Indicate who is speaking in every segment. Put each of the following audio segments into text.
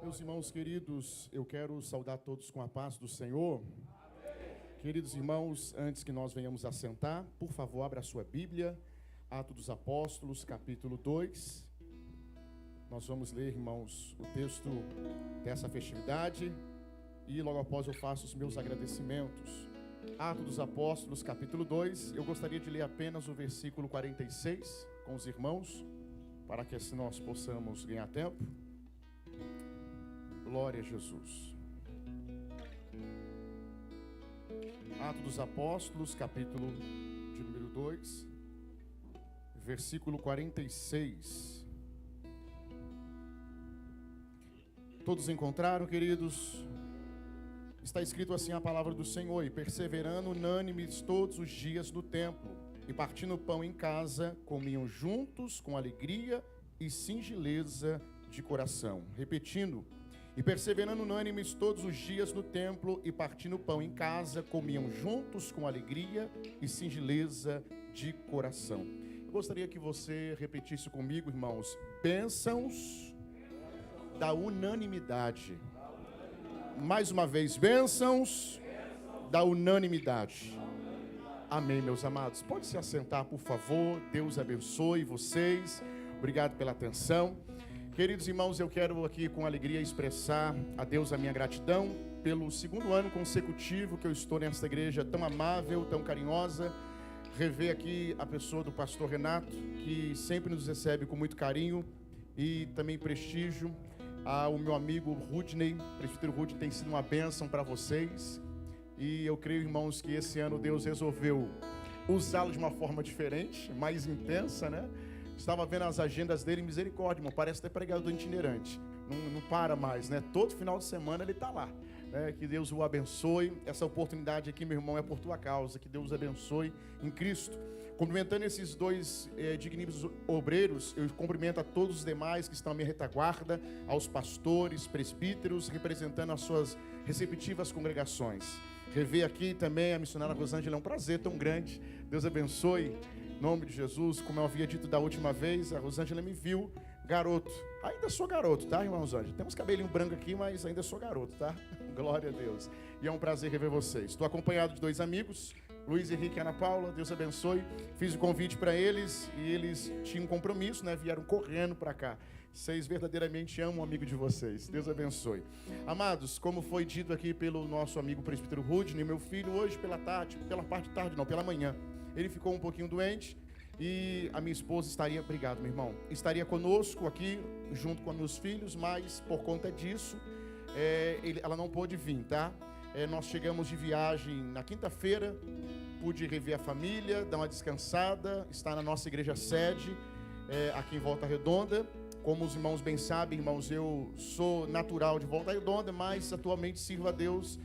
Speaker 1: Meus irmãos queridos, eu quero saudar todos com a paz do Senhor. Queridos irmãos, antes que nós venhamos assentar, por favor, abra a sua Bíblia, Atos dos Apóstolos, capítulo 2. Nós vamos ler, irmãos, o texto dessa festividade e logo após eu faço os meus agradecimentos. Atos dos Apóstolos, capítulo 2, eu gostaria de ler apenas o versículo 46 com os irmãos, para que assim nós possamos ganhar tempo. Glória a Jesus. Atos dos Apóstolos, capítulo de número 2, versículo 46. Todos encontraram, queridos? Está escrito assim a palavra do Senhor: e perseverando unânimes todos os dias no templo, e partindo o pão em casa, comiam juntos com alegria e singeleza de coração. Repetindo: e perseverando unânimes todos os dias no templo, e partindo o pão em casa, comiam juntos com alegria e singeleza de coração. Eu gostaria que você repetisse comigo, irmãos: bênçãos da unanimidade. Mais uma vez, bênçãos da unanimidade. Amém, meus amados. Pode se assentar, por favor. Deus abençoe vocês. Obrigado pela atenção. Queridos irmãos, eu quero aqui com alegria expressar a Deus a minha gratidão pelo segundo ano consecutivo que eu estou nesta igreja tão amável, tão carinhosa. Rever aqui a pessoa do pastor Renato, que sempre nos recebe com muito carinho e também prestígio. O meu amigo Rudney, o presbítero Rudney, tem sido uma bênção para vocês. E eu creio, irmãos, que esse ano Deus resolveu usá-lo de uma forma diferente, mais intensa, né? Estava vendo as agendas dele, misericórdia, irmão, parece ter pregador itinerante. Não para mais, né? Todo final de semana ele está lá. Que Deus o abençoe. Essa oportunidade aqui, meu irmão, é por tua causa. Que Deus abençoe em Cristo. Cumprimentando esses dois digníssimos obreiros, eu cumprimento a todos os demais que estão à minha retaguarda, aos pastores, presbíteros, representando as suas respectivas congregações. Rever aqui também a missionária Rosângela, é um prazer tão grande. Deus abençoe, em nome de Jesus. Como eu havia dito da última vez, a Rosângela me viu garoto. Ainda sou garoto, tá, irmão Rosângela? Temos cabelinho branco aqui, mas ainda sou garoto, tá? Glória a Deus. E é um prazer rever vocês. Estou acompanhado de dois amigos, Luiz Henrique e Ana Paula. Deus abençoe. Fiz o convite para eles e eles tinham um compromisso, né? Vieram correndo para cá. Vocês verdadeiramente amam um amigo de vocês. Deus abençoe. Amados, como foi dito aqui pelo nosso amigo presbítero Rudney, meu filho hoje pela parte de tarde não, pela manhã, ele ficou um pouquinho doente e a minha esposa estaria, obrigado meu irmão, estaria conosco aqui junto com meus filhos, mas por conta disso, ela não pôde vir, tá? Nós chegamos de viagem na quinta-feira, pude rever a família, dar uma descansada, estar na nossa igreja sede, aqui em Volta Redonda. Como os irmãos bem sabem, irmãos, eu sou natural de Volta Redonda, mas atualmente sirvo a Deus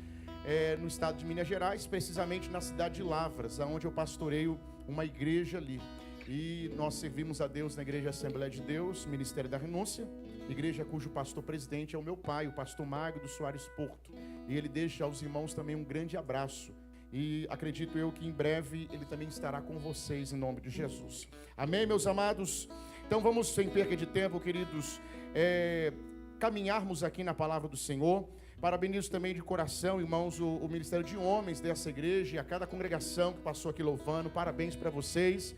Speaker 1: no estado de Minas Gerais, precisamente na cidade de Lavras, onde eu pastoreio uma igreja ali. E nós servimos a Deus na Igreja Assembleia de Deus, Ministério da Renúncia, igreja cujo pastor-presidente é o meu pai, o pastor Magno Soares Porto. E ele deixa aos irmãos também um grande abraço. E acredito eu que em breve ele também estará com vocês em nome de Jesus. Amém, meus amados? Então vamos, sem perca de tempo, queridos, caminharmos aqui na palavra do Senhor. Parabenizo também de coração, irmãos, o Ministério de Homens dessa igreja e a cada congregação que passou aqui louvando. Parabéns para vocês.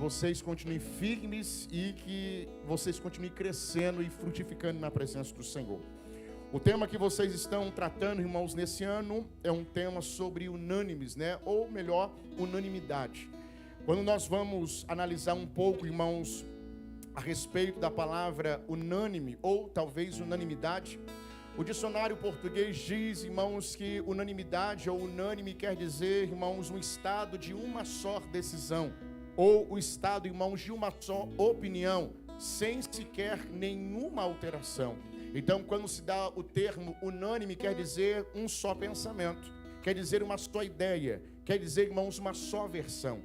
Speaker 1: Vocês continuem firmes e que vocês continuem crescendo e frutificando na presença do Senhor. O tema que vocês estão tratando, irmãos, nesse ano é um tema sobre unânimes, né? Ou melhor, unanimidade. Quando nós vamos analisar um pouco, irmãos, a respeito da palavra unânime ou talvez unanimidade, o dicionário português diz, irmãos, que unanimidade ou unânime quer dizer, irmãos, um estado de uma só decisão, ou o estado, irmãos, de uma só opinião, sem sequer nenhuma alteração. Então, quando se dá o termo unânime, quer dizer um só pensamento, quer dizer uma só ideia, quer dizer, irmãos, uma só versão.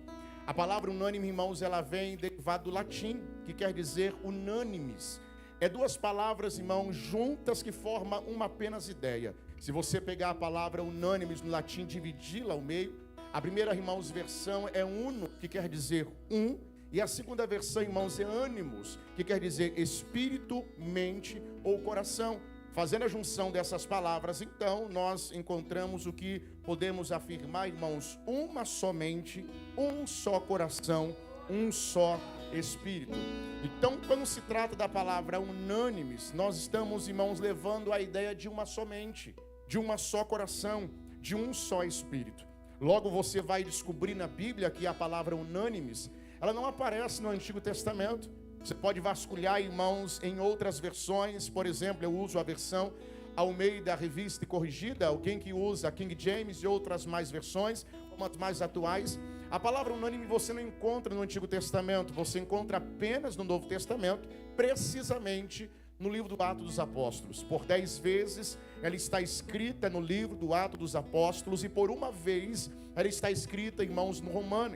Speaker 1: A palavra unânime, irmãos, ela vem derivada do latim, que quer dizer unânimes. É duas palavras, irmãos, juntas que formam uma apenas ideia. Se você pegar a palavra unânimes no latim, dividi-la ao meio, a primeira, irmãos, versão é uno, que quer dizer um, e a segunda versão, irmãos, é ânimos, que quer dizer espírito, mente ou coração. Fazendo a junção dessas palavras, então, nós encontramos o que podemos afirmar, irmãos, uma somente, um só coração, um só Espírito. Então, quando se trata da palavra unânimes, nós estamos, irmãos, levando a ideia de uma somente, de uma só coração, de um só Espírito. Logo você vai descobrir na Bíblia que a palavra unânimes, ela não aparece no Antigo Testamento. Você pode vasculhar, irmãos, em outras versões. Por exemplo, eu uso a versão Almeida Revista e Corrigida, alguém que usa King James e outras mais versões, umas mais atuais. A palavra unânime você não encontra no Antigo Testamento, você encontra apenas no Novo Testamento, precisamente no livro do Atos dos Apóstolos. Por 10 vezes ela está escrita no livro do Atos dos Apóstolos, e por uma vez ela está escrita, irmãos,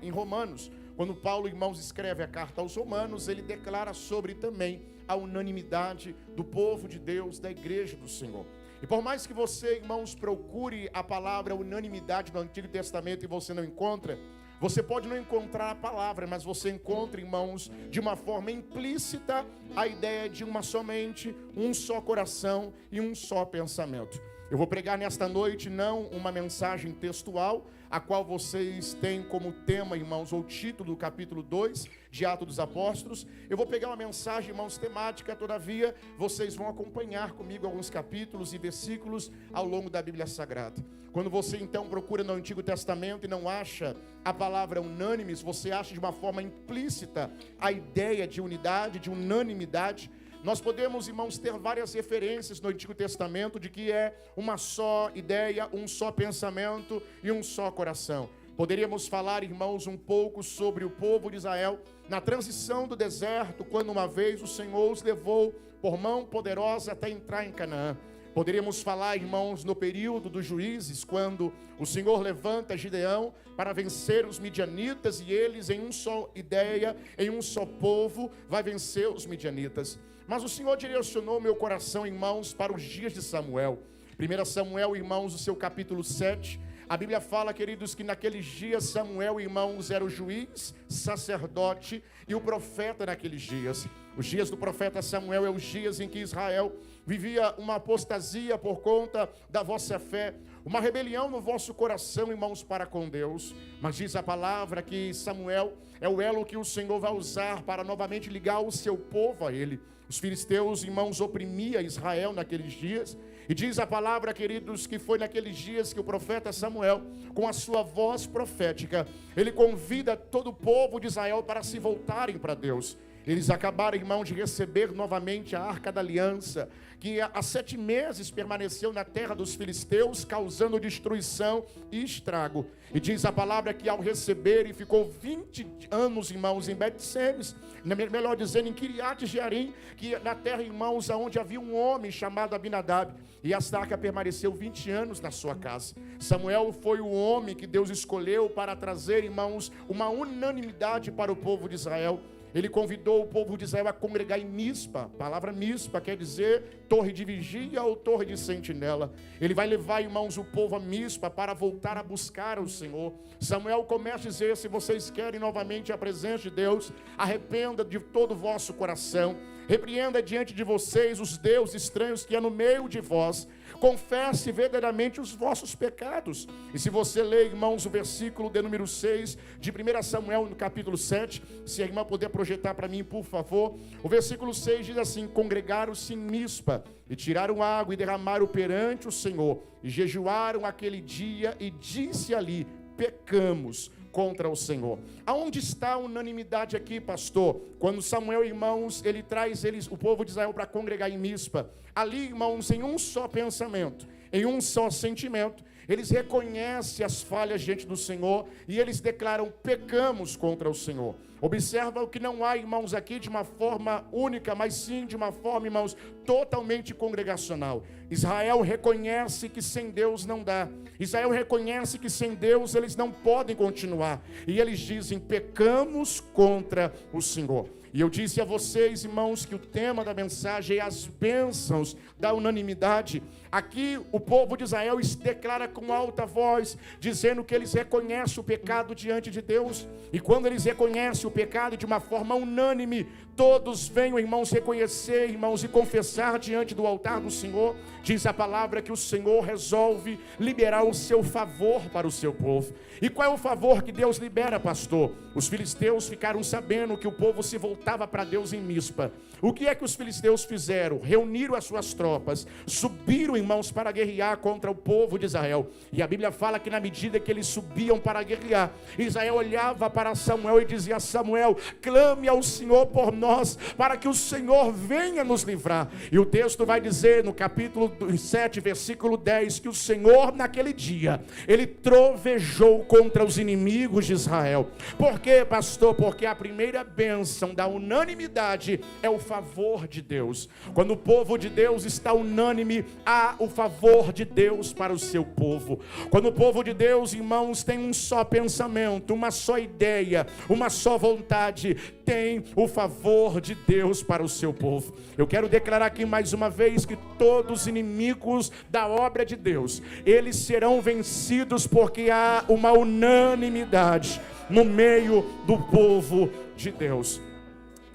Speaker 1: em Romanos. Quando Paulo, irmãos, escreve a carta aos Romanos, ele declara sobre também a unanimidade do povo de Deus, da igreja do Senhor. E por mais que você, irmãos, procure a palavra unanimidade no Antigo Testamento e você não encontra, você pode não encontrar a palavra, mas você encontra, irmãos, de uma forma implícita, a ideia de uma somente, um só coração e um só pensamento. Eu vou pregar nesta noite não uma mensagem textual, a qual vocês têm como tema, irmãos, ou título do capítulo 2 de Atos dos Apóstolos. Eu vou pegar uma mensagem, irmãos, temática, todavia vocês vão acompanhar comigo alguns capítulos e versículos ao longo da Bíblia Sagrada. Quando você então procura no Antigo Testamento e não acha a palavra unânimes, você acha de uma forma implícita a ideia de unidade, de unanimidade. Nós podemos, irmãos, ter várias referências no Antigo Testamento de que é uma só ideia, um só pensamento e um só coração. Poderíamos falar, irmãos, um pouco sobre o povo de Israel na transição do deserto, quando uma vez o Senhor os levou por mão poderosa até entrar em Canaã. Poderíamos falar, irmãos, no período dos juízes, quando o Senhor levanta Gideão para vencer os midianitas, e eles, em uma só ideia, em um só povo, vai vencer os midianitas. Mas o Senhor direcionou meu coração, irmãos, para os dias de Samuel. 1 Samuel, irmãos, o seu capítulo 7. A Bíblia fala, queridos, que naqueles dias Samuel, irmãos, era o juiz, sacerdote e o profeta naqueles dias. Os dias do profeta Samuel é os dias em que Israel vivia uma apostasia por conta da vossa fé, uma rebelião no vosso coração, irmãos, para com Deus. Mas diz a palavra que Samuel é o elo que o Senhor vai usar para novamente ligar o seu povo a Ele. Os filisteus, irmãos, oprimiam Israel naqueles dias. E diz a palavra, queridos, que foi naqueles dias que o profeta Samuel, com a sua voz profética, ele convida todo o povo de Israel para se voltarem para Deus. Eles acabaram, irmão, de receber novamente a Arca da Aliança, que há 7 meses permaneceu na terra dos filisteus, causando destruição e estrago. E diz a palavra que ao receber, e ficou 20 anos, irmãos, em Bet-Semes, melhor dizendo, em Kiriat Jearim, que na terra, irmãos, onde havia um homem chamado Abinadab. E esta arca permaneceu 20 anos na sua casa. Samuel foi o homem que Deus escolheu para trazer, irmãos, uma unanimidade para o povo de Israel. Ele convidou o povo de Israel a congregar em Mispa. A palavra Mispa quer dizer torre de vigia ou torre de sentinela. Ele vai levar, irmãos, o povo a Mispa para voltar a buscar o Senhor. Samuel começa a dizer: se vocês querem novamente a presença de Deus, arrependa de todo o vosso coração. Repreenda diante de vocês os deuses estranhos que há no meio de vós. Confesse verdadeiramente os vossos pecados. E se você ler, irmãos, o versículo de número 6 de 1 Samuel, no capítulo 7, se a irmã puder projetar para mim, por favor. O versículo 6 diz assim: congregaram-se em Mispa, e tiraram água e derramaram perante o Senhor, e jejuaram aquele dia, e disse ali: pecamos contra o Senhor. Aonde está a unanimidade aqui, pastor? Quando Samuel, irmãos, ele traz o povo de Israel para congregar em Mispa, ali, irmãos, em um só pensamento, em um só sentimento, eles reconhecem as falhas diante do Senhor e eles declaram: pecamos contra o Senhor. Observa o que não há, irmãos, aqui de uma forma única, mas sim de uma forma, irmãos, totalmente congregacional. Israel reconhece que sem Deus não dá. Israel reconhece que sem Deus eles não podem continuar. E eles dizem: pecamos contra o Senhor. E eu disse a vocês, irmãos, que o tema da mensagem é as bênçãos da unanimidade. Aqui o povo de Israel declara com alta voz, dizendo que eles reconhecem o pecado diante de Deus. E quando eles reconhecem o pecado de uma forma unânime, todos venham, irmãos, reconhecer, irmãos, e confessar diante do altar do Senhor. Diz a palavra que o Senhor resolve liberar o seu favor para o seu povo. E qual é o favor que Deus libera, pastor? Os filisteus ficaram sabendo que o povo se voltava para Deus em Mispa. O que é que os filisteus fizeram? Reuniram as suas tropas, subiram, irmãos, para guerrear contra o povo de Israel. E a Bíblia fala que na medida que eles subiam para guerrear, Israel olhava para Samuel e dizia: Samuel, clame ao Senhor por nós, para que o Senhor venha nos livrar. E o texto vai dizer no capítulo 7, versículo 10, que o Senhor naquele dia, ele trovejou contra os inimigos de Israel. Por quê, pastor? Porque a primeira bênção da unanimidade é o favor de Deus. Quando o povo de Deus está unânime, há o favor de Deus para o seu povo. Quando o povo de Deus, irmãos, tem um só pensamento, uma só ideia, uma só vontade, tem o favor de Deus para o seu povo. Eu quero declarar aqui mais uma vez que todos os inimigos da obra de Deus, eles serão vencidos, porque há uma unanimidade no meio do povo de Deus.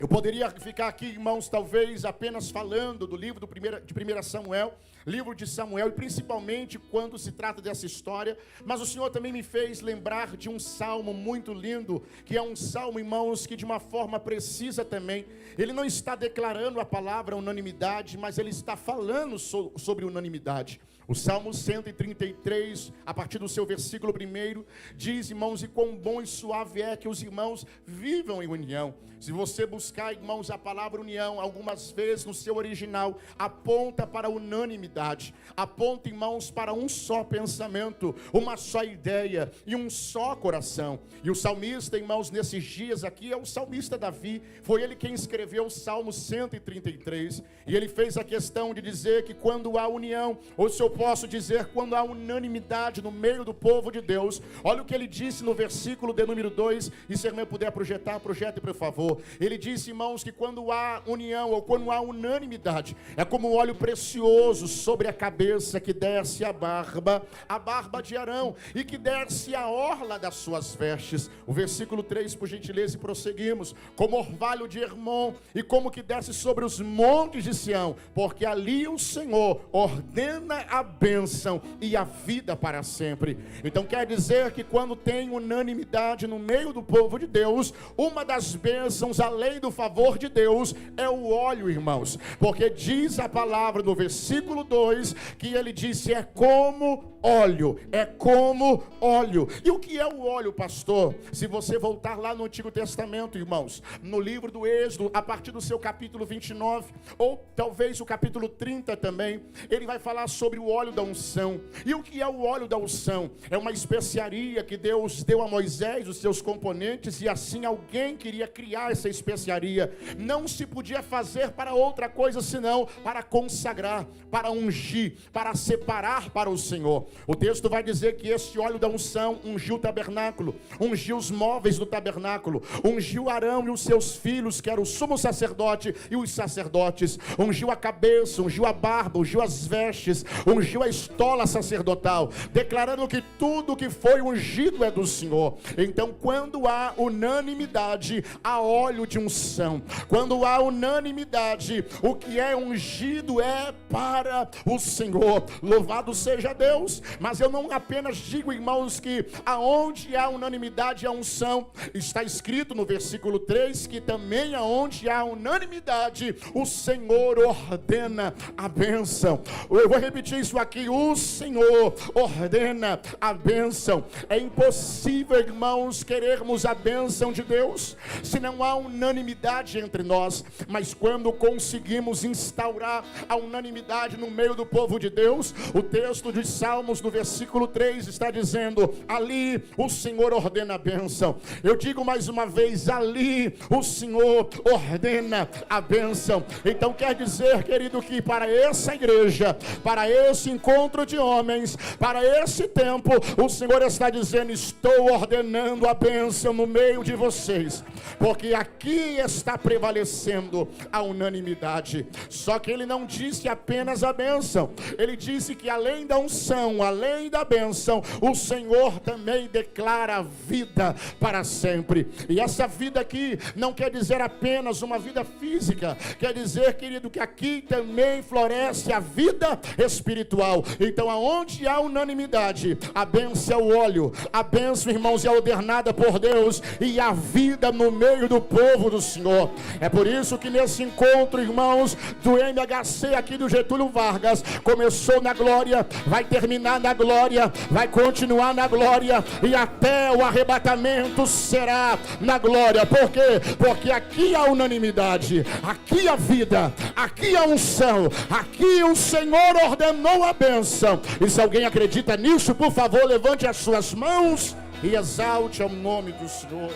Speaker 1: Eu poderia ficar aqui, irmãos, talvez apenas falando do livro de 1 Samuel, livro de Samuel, e principalmente quando se trata dessa história, mas o Senhor também me fez lembrar de um salmo muito lindo, que é um salmo, irmãos, que de uma forma precisa também, ele não está declarando a palavra unanimidade, mas ele está falando sobre unanimidade. O Salmo 133, a partir do seu versículo 1, diz, irmãos, e quão bom e suave é que os irmãos vivam em união. Se você buscar, irmãos, a palavra união, algumas vezes no seu original, aponta para a unanimidade, aponta, irmãos, para um só pensamento, uma só ideia e um só coração. E o salmista, irmãos, nesses dias aqui, é o salmista Davi, foi ele quem escreveu o Salmo 133, e ele fez a questão de dizer que quando há união, ou se eu posso dizer, quando há unanimidade no meio do povo de Deus, olha o que ele disse no versículo de número 2, e se a irmã puder projetar, projete por favor. Ele disse, irmãos, que quando há união, ou quando há unanimidade, é como um óleo precioso sobre a cabeça, que desce a barba de Arão, e que desce a orla das suas vestes. O versículo 3, por gentileza, e prosseguimos. Como orvalho de Hermon, e como que desce sobre os montes de Sião, porque ali o Senhor ordena a bênção e a vida para sempre. Então quer dizer que quando tem unanimidade no meio do povo de Deus, uma das bênçãos, além do favor de Deus, é o óleo, irmãos, porque diz a palavra no versículo 2, que ele disse, é como óleo, é como óleo. E o que é o óleo, pastor? Se você voltar lá no Antigo Testamento, irmãos, no livro do Êxodo, a partir do seu capítulo 29, ou talvez o capítulo 30 também, ele vai falar sobre o óleo da unção. E o que é o óleo da unção? É uma especiaria que Deus deu a Moisés, os seus componentes, e assim alguém queria criar essa especiaria. Não se podia fazer para outra coisa senão para consagrar, para ungir, para separar para o Senhor. O texto vai dizer que esse óleo da unção ungiu o tabernáculo, ungiu os móveis do tabernáculo, ungiu Arão e os seus filhos, que era o sumo sacerdote e os sacerdotes, ungiu a cabeça, ungiu a barba, ungiu as vestes, ungiu a estola sacerdotal, declarando que tudo que foi ungido é do Senhor. Então, quando há unanimidade, há óleo de unção. Quando há unanimidade, o que é ungido é para o Senhor. Louvado seja Deus. Mas eu não apenas digo, irmãos, que aonde há unanimidade, há unção. Está escrito no versículo 3 que também aonde há unanimidade, o Senhor ordena a bênção. Eu vou repetir isso aqui: o Senhor ordena a bênção. É impossível, irmãos, querermos a bênção de Deus se não há unanimidade entre nós. Mas quando conseguimos instaurar a unanimidade no meio do povo de Deus, o texto dos Salmos no versículo 3 está dizendo: ali o Senhor ordena a bênção. Eu digo mais uma vez: ali o Senhor ordena a bênção. Então quer dizer, querido, que para essa igreja, para esse encontro de homens, para esse tempo, o Senhor está dizendo: estou ordenando a bênção no meio de vocês, porque aqui está prevalecendo a unanimidade. Só que ele não disse apenas a bênção. Ele disse que além da unção, além da bênção, o Senhor também declara a vida para sempre. E essa vida aqui não quer dizer apenas uma vida física. Quer dizer, querido, que aqui também floresce a vida espiritual. Então, aonde há unanimidade, a bênção é o óleo. A bênção, irmãos, é ordenada por Deus. E a vida no meio do povo do Senhor. É por isso que nesse encontro, irmãos, do MHC aqui do Getúlio Vargas, começou na glória, vai terminar na glória, vai continuar na glória, e até o arrebatamento será na glória. Por quê? Porque aqui há unanimidade, aqui há vida, aqui há unção, aqui o Senhor ordenou a bênção. E se alguém acredita nisso, por favor, levante as suas mãos e exalte ao nome do Senhor.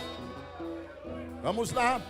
Speaker 1: Vamos lá.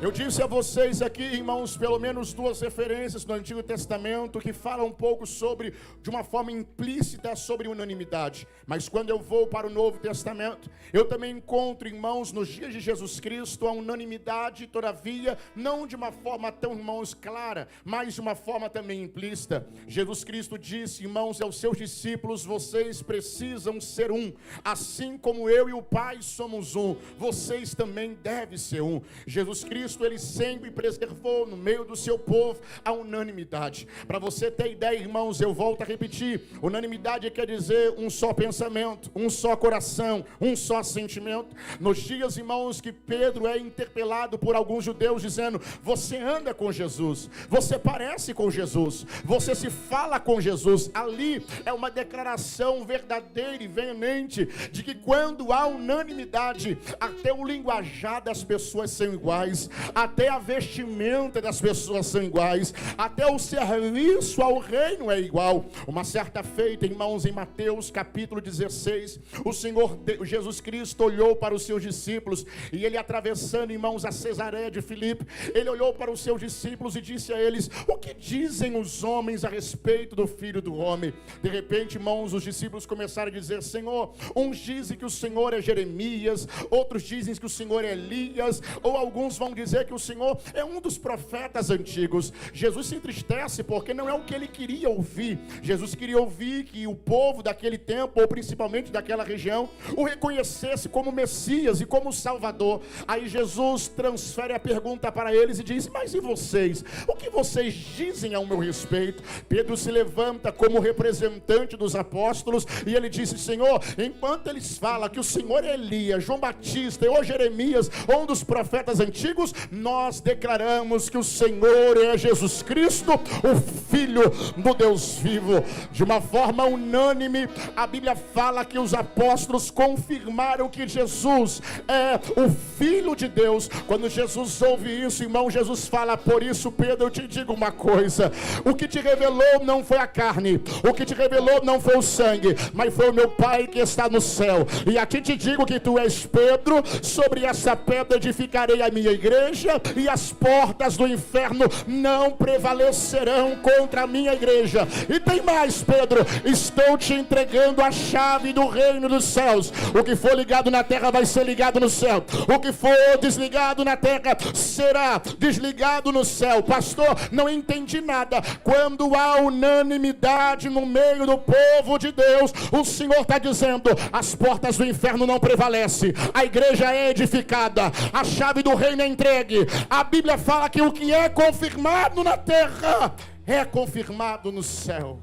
Speaker 1: Eu disse a vocês aqui, irmãos, pelo menos duas referências no Antigo Testamento que falam um pouco sobre, de uma forma implícita, sobre unanimidade. Mas quando eu vou para o Novo Testamento, eu também encontro, irmãos, nos dias de Jesus Cristo, a unanimidade, todavia, não de uma forma tão, irmãos, clara, mas de uma forma também implícita. Jesus Cristo disse, irmãos, aos seus discípulos: vocês precisam ser um, assim como eu e o Pai somos um, vocês também devem ser um. Jesus Cristo, ele sempre preservou no meio do seu povo a unanimidade. Para você ter ideia, irmãos, eu volto a repetir: unanimidade quer dizer um só pensamento, um só coração, um só sentimento. Nos dias, irmãos, que Pedro é interpelado por alguns judeus dizendo: você anda com Jesus, você parece com Jesus, você se fala com Jesus. Ali é uma declaração verdadeira e veemente de que quando há unanimidade, até o linguajar das pessoas são iguais, até a vestimenta das pessoas são iguais, até o serviço ao reino é igual. Uma certa feita, irmãos, em Mateus capítulo 16, o Senhor Jesus Cristo olhou para os seus discípulos, e ele, atravessando, irmãos, a Cesareia de Filipe, ele olhou para os seus discípulos e disse a eles: o que dizem os homens a respeito do Filho do Homem? De repente, irmãos, os discípulos começaram a dizer: Senhor, uns dizem que o Senhor é Jeremias, outros dizem que o Senhor é Elias, ou alguns vão dizer que o Senhor é um dos profetas antigos. Jesus se entristece porque não é o que ele queria ouvir. Jesus queria ouvir que o povo daquele tempo, ou principalmente daquela região, o reconhecesse como Messias e como Salvador. Aí Jesus transfere a pergunta para eles e diz: mas e vocês? O que vocês dizem ao meu respeito? Pedro se levanta como representante dos apóstolos e ele disse: Senhor, enquanto eles falam que o Senhor é Elias, João Batista ou Jeremias, ou um dos profetas antigos, nós declaramos que o Senhor é Jesus Cristo, o Filho do Deus vivo. De uma forma unânime, a Bíblia fala que os apóstolos confirmaram que Jesus é o Filho de Deus. Quando Jesus ouve isso, irmão, Jesus fala: por isso, Pedro, eu te digo uma coisa: o que te revelou não foi a carne, o que te revelou não foi o sangue, mas foi o meu Pai que está no céu. E aqui te digo que tu és Pedro, sobre essa pedra edificarei a minha igreja, e as portas do inferno não prevalecerão contra a minha igreja. E tem mais, Pedro: estou te entregando a chave do reino dos céus. O que for ligado na terra vai ser ligado no céu, o que for desligado na terra será desligado no céu. Pastor, não entendi nada. Quando há unanimidade no meio do povo de Deus, o Senhor está dizendo: as portas do inferno não prevalecem, a igreja é edificada, a chave do reino é entregue. A Bíblia fala que o que é confirmado na terra é confirmado no céu.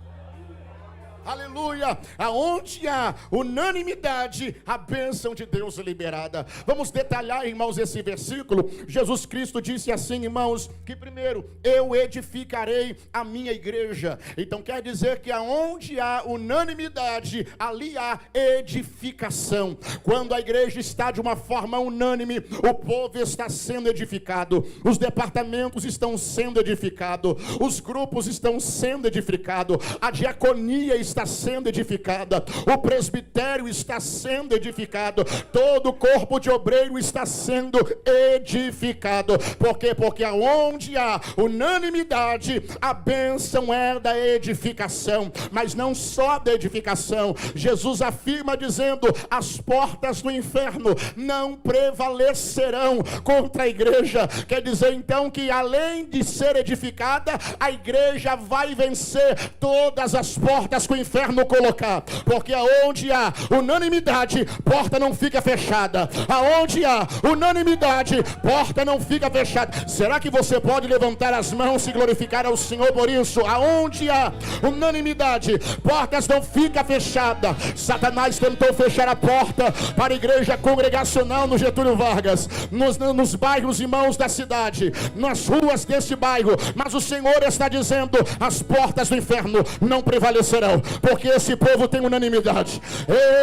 Speaker 1: Aleluia! Aonde há unanimidade, a bênção de Deus é liberada. Vamos detalhar, irmãos, esse versículo. Jesus Cristo disse assim, irmãos, que primeiro: eu edificarei a minha igreja. Então quer dizer que aonde há unanimidade, ali há edificação. Quando a igreja está de uma forma unânime, o povo está sendo edificado, os departamentos estão sendo edificados, os grupos estão sendo edificados, a diaconia está está sendo edificada, o presbitério está sendo edificado, todo o corpo de obreiro está sendo edificado. Por quê? Porque aonde há unanimidade, a bênção é da edificação, mas não só da edificação. Jesus afirma dizendo: as portas do inferno não prevalecerão contra a igreja. Quer dizer então que além de ser edificada, a igreja vai vencer todas as portas que o inferno colocar, porque aonde há unanimidade, porta não fica fechada. Aonde há unanimidade, porta não fica fechada. Será que você pode levantar as mãos e glorificar ao Senhor por isso? Aonde há unanimidade, portas não ficam fechadas. Satanás tentou fechar a porta para a igreja congregacional no Getúlio Vargas, nos bairros, irmãos, da cidade, nas ruas desse bairro, mas o Senhor está dizendo: as portas do inferno não prevalecerão, porque esse povo tem unanimidade,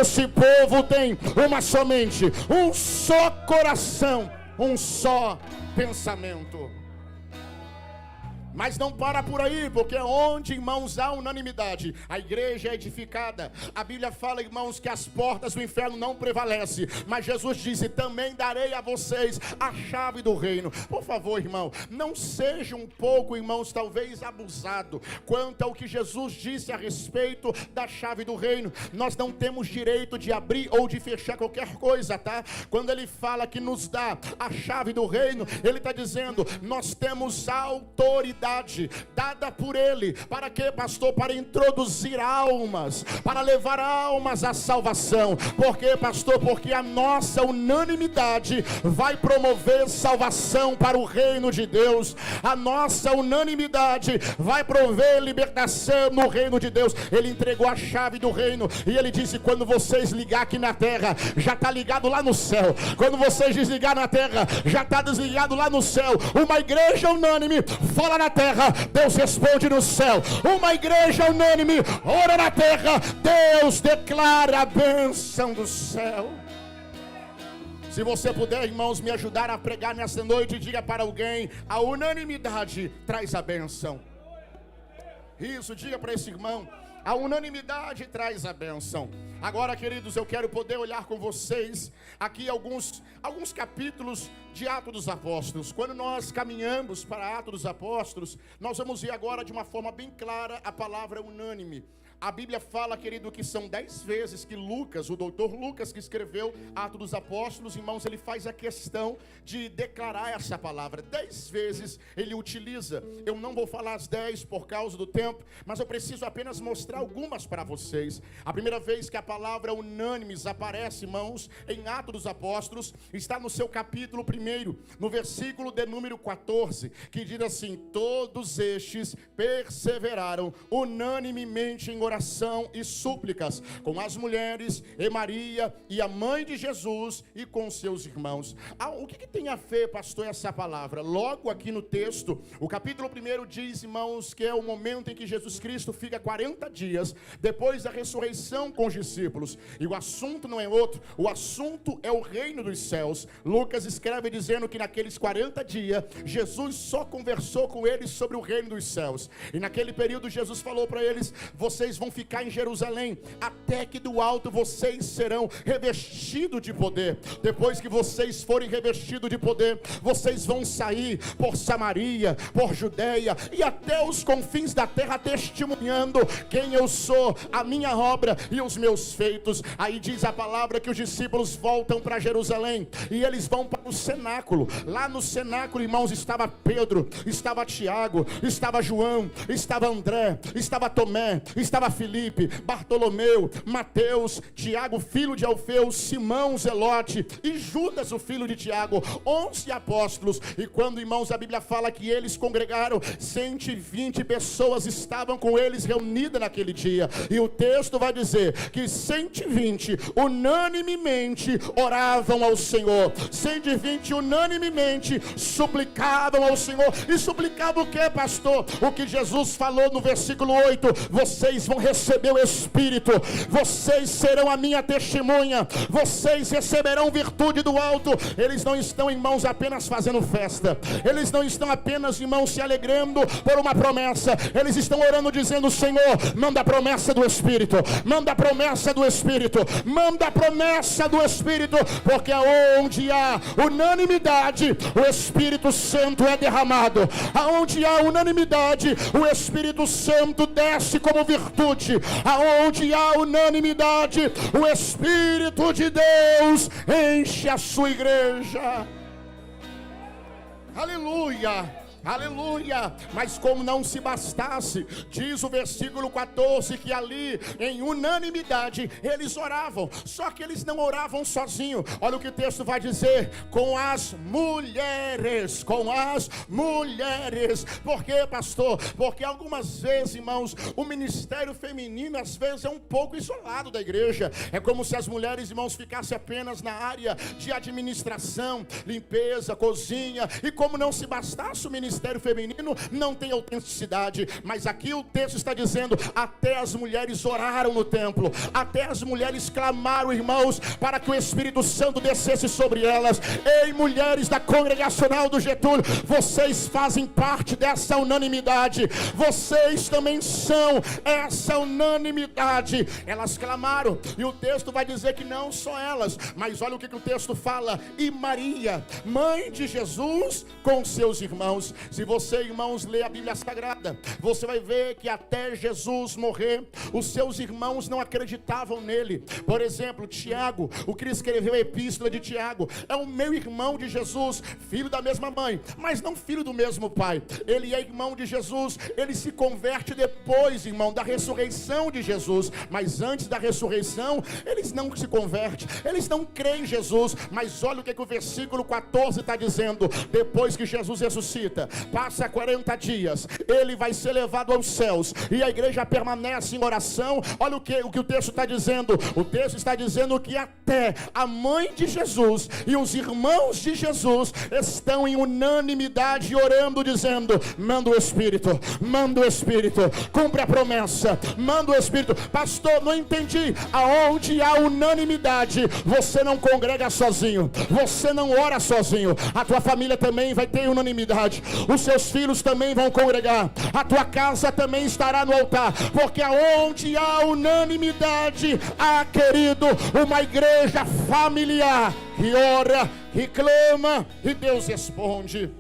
Speaker 1: esse povo tem uma só mente, um só coração, um só pensamento. Mas não para por aí, porque onde, irmãos, há unanimidade, a igreja é edificada. A Bíblia fala, irmãos, que as portas do inferno não prevalecem, mas Jesus disse: também darei a vocês a chave do reino. Por favor, irmão, não seja um pouco, irmãos, talvez abusado quanto ao que Jesus disse a respeito da chave do reino. Nós não temos direito de abrir ou de fechar qualquer coisa, tá? Quando ele fala que nos dá a chave do reino, ele está dizendo: nós temos autoridade dada por ele. Para quê, pastor? Para introduzir almas, para levar almas à salvação. Por quê, pastor? Porque a nossa unanimidade vai promover salvação para o reino de Deus. A nossa unanimidade vai promover libertação no reino de Deus. Ele entregou a chave do reino e ele disse: quando vocês ligar aqui na terra, já está ligado lá no céu. Quando vocês desligar na terra, já está desligado lá no céu. Uma igreja unânime fala na terra, Deus responde no céu. Uma igreja unânime ora na terra, Deus declara a bênção do céu. Se você puder, irmãos, me ajudar a pregar nessa noite, diga para alguém: a unanimidade traz a bênção. Isso, diga para esse irmão: a unanimidade traz a bênção. Agora, queridos, eu quero poder olhar com vocês aqui alguns capítulos de Atos dos Apóstolos. Quando nós caminhamos para Atos dos Apóstolos, nós vamos ver agora de uma forma bem clara a palavra unânime. A Bíblia fala, querido, que são 10 vezes que Lucas, o doutor Lucas, que escreveu Atos dos Apóstolos, irmãos, ele faz a questão de declarar essa palavra. 10 vezes ele utiliza. Eu não vou falar as 10 por causa do tempo, mas eu preciso apenas mostrar algumas para vocês. A primeira vez que a palavra unânimes aparece, irmãos, em Atos dos Apóstolos, está no seu capítulo 1, no versículo de número 14, que diz assim: todos estes perseveraram unanimemente em oração e súplicas com as mulheres e Maria e a mãe de Jesus e com seus irmãos. O que tem a ver, pastor, essa palavra? Logo aqui no texto, o capítulo 1 diz, irmãos, que é o momento em que Jesus Cristo fica 40 dias depois da ressurreição com os discípulos, e o assunto não é outro, o assunto é o reino dos céus. Lucas escreve dizendo que naqueles 40 dias Jesus só conversou com eles sobre o reino dos céus, e naquele período Jesus falou para eles: vocês vão ficar em Jerusalém, até que do alto vocês serão revestidos de poder. Depois que vocês forem revestidos de poder, vocês vão sair por Samaria, por Judeia e até os confins da terra, testemunhando quem eu sou, a minha obra e os meus feitos. Aí diz a palavra que os discípulos voltam para Jerusalém e eles vão para o cenáculo. Lá no cenáculo, irmãos, estava Pedro, estava Tiago, estava João, estava André, estava Tomé, estava Filipe, Bartolomeu, Mateus, Tiago, filho de Alfeu, Simão, Zelote e Judas, o filho de Tiago. 11 apóstolos. E quando, irmãos, a Bíblia fala que eles congregaram, 120 pessoas estavam com eles reunidas naquele dia. E o texto vai dizer que 120 unanimemente oravam ao Senhor. 120 unanimemente suplicavam ao Senhor. E suplicavam o que, pastor? O que Jesus falou no versículo 8: vocês vão receber o Espírito, vocês serão a minha testemunha, vocês receberão virtude do alto. Eles não estão, irmãos, apenas fazendo festa, eles não estão apenas, irmãos, se alegrando por uma promessa, eles estão orando dizendo: Senhor, não Manda a promessa do Espírito. Manda a promessa do Espírito. Manda a promessa do Espírito. Porque aonde há unanimidade, o Espírito Santo é derramado. Aonde há unanimidade, o Espírito Santo desce como virtude. Aonde há unanimidade, o Espírito de Deus enche a sua igreja. Aleluia. Aleluia, mas como não se bastasse, diz o versículo 14, que ali em unanimidade eles oravam, só que eles não oravam sozinhos. Olha o que o texto vai dizer: com as mulheres. Por quê, pastor? Porque algumas vezes, irmãos, o ministério feminino às vezes é um pouco isolado da igreja. É como se as mulheres, irmãos, ficassem apenas na área de administração, limpeza, cozinha, e como não se bastasse o ministério feminino, não tem autenticidade. Mas aqui o texto está dizendo: até as mulheres oraram no templo, até as mulheres clamaram, irmãos, para que o Espírito Santo descesse sobre elas. Ei, mulheres da congregacional do Getúlio, vocês fazem parte dessa unanimidade, vocês também são essa unanimidade. Elas clamaram, e o texto vai dizer que não só elas, mas olha o que o texto fala: e Maria, mãe de Jesus, com seus irmãos. Se você, irmãos, lê a Bíblia Sagrada, você vai ver que até Jesus morrer, os seus irmãos não acreditavam nele. Por exemplo, Tiago, o que escreveu a epístola de Tiago, é o meu irmão de Jesus, filho da mesma mãe, mas não filho do mesmo pai. Ele é irmão de Jesus, ele se converte depois, irmão, da ressurreição de Jesus, mas antes da ressurreição, eles não se convertem, eles não creem em Jesus. Mas olha o que o versículo 14 está dizendo: depois que Jesus ressuscita, passa 40 dias, ele vai ser levado aos céus, e a igreja permanece em oração. Olha o que o texto está dizendo. O texto está dizendo que até a mãe de Jesus e os irmãos de Jesus estão em unanimidade orando, dizendo: manda o Espírito, cumpre a promessa, manda o Espírito. Pastor, não entendi. Aonde há unanimidade, você não congrega sozinho, você não ora sozinho, a tua família também vai ter unanimidade, os seus filhos também vão congregar, a tua casa também estará no altar, porque aonde há unanimidade, há, querido, uma igreja familiar que ora, que clama, e Deus responde.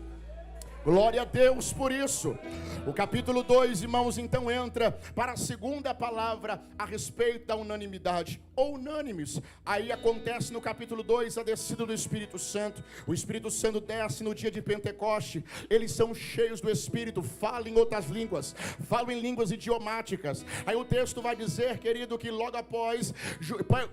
Speaker 1: Glória a Deus por isso. O capítulo 2, irmãos, então entra para a segunda palavra a respeito da unanimidade, ou unânimes. Aí acontece no capítulo 2 a descida do Espírito Santo. O Espírito Santo desce no dia de Pentecoste. Eles são cheios do Espírito, falam em outras línguas, falam em línguas idiomáticas. Aí o texto vai dizer, querido, que logo após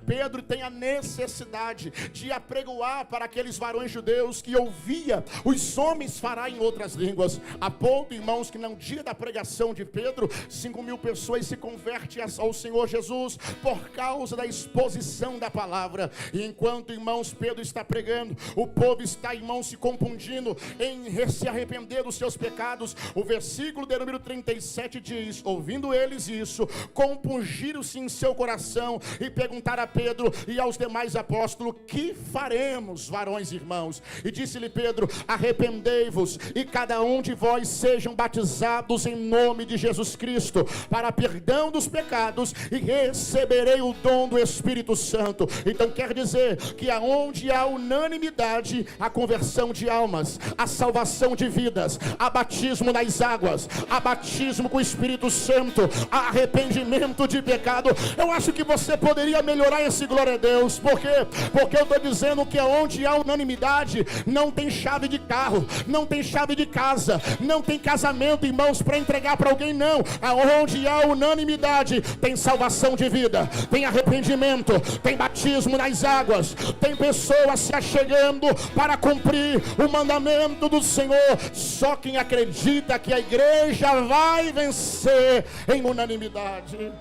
Speaker 1: Pedro tem a necessidade de apregoar para aqueles varões judeus que ouvia os homens falar em outras línguas, a ponto, irmãos, que no dia da pregação de Pedro, 5.000 pessoas se convertem ao Senhor Jesus por causa da exposição da palavra. E enquanto, irmãos, Pedro está pregando, o povo está, irmãos, se compungindo em se arrepender dos seus pecados. O versículo de número 37 diz: ouvindo eles isso, compungiram-se em seu coração e perguntaram a Pedro e aos demais apóstolos: que faremos, varões irmãos? E disse-lhe Pedro: arrependei-vos e cada um de vós sejam batizados em nome de Jesus Cristo para perdão dos pecados, e receberei o dom do Espírito Santo. Então quer dizer que aonde há unanimidade, a conversão de almas, a salvação de vidas, a batismo nas águas, a batismo com o Espírito Santo, a arrependimento de pecado. Eu acho que você poderia melhorar esse glória a Deus. Por quê? Porque eu estou dizendo que aonde há unanimidade, não tem chave de carro, não tem chave de casa, não tem casamento, irmãos, para entregar para alguém, não. Aonde há unanimidade, tem salvação de vida, tem arrependimento, tem batismo nas águas, tem pessoas se achegando para cumprir o mandamento do Senhor. Só quem acredita que a igreja vai vencer em unanimidade.